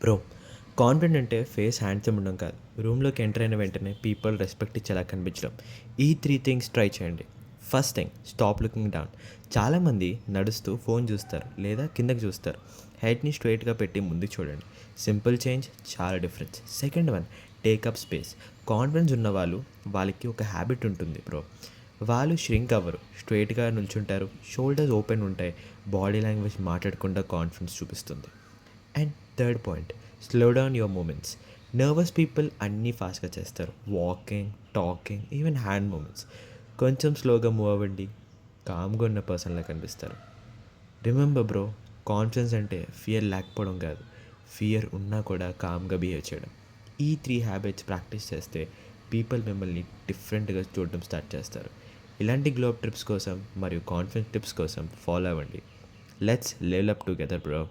Bro, confident అంటే face handsome ఉండడం కాదు. రూమ్‌లోకి ఎంటర్ అయిన వెంటనే పీపుల్ రెస్పెక్ట్ ఇచ్చేలా కనిపించడం. ఈ 3 థింగ్స్ ట్రై చేయండి. First thing, stop looking down. చాలామంది నడుస్తూ ఫోన్ చూస్తారు లేదా కిందకి చూస్తారు. హెడ్‌ని స్ట్రెయిట్‌గా పెట్టి ముందుకు చూడండి. సింపుల్ చేంజ్ చాలా difference. Second one, take up space. Confidence ఉన్నవాళ్ళు వాళ్ళకి ఒక హ్యాబిట్ ఉంటుంది బ్రో. వాళ్ళు ష్రింక్ అవ్వరు. స్ట్రెయిట్‌గా నిల్చుంటారు. షోల్డర్స్ ఓపెన్ ఉంటాయి. బాడీ లాంగ్వేజ్ మాట్లాడకుండా కాన్ఫిడెన్స్ చూపిస్తుంది. And third point, slow down your movements. Nervous people అన్నీ ఫాస్ట్గా చేస్తారు. Walking, talking, even hand movements. కొంచెం స్లోగా మూవ్ అవ్వండి. కామ్గా ఉన్న పర్సన్లా కనిపిస్తారు. రిమెంబర్ బ్రో, కాన్ఫిడెన్స్ అంటే ఫియర్ లేకపోవడం కాదు. ఫియర్ ఉన్నా కూడా కామ్గా బిహేవ్ చేయడం. ఈ 3 హ్యాబిట్స్ ప్రాక్టీస్ చేస్తే పీపుల్ మిమ్మల్ని డిఫరెంట్గా చూడడం స్టార్ట్ చేస్తారు. ఇలాంటి గ్లోబ్ ట్రిప్స్ కోసం మరియు కాన్ఫిడెన్స్ టిప్స్ కోసం ఫాలో అవ్వండి. Let's level up together bro.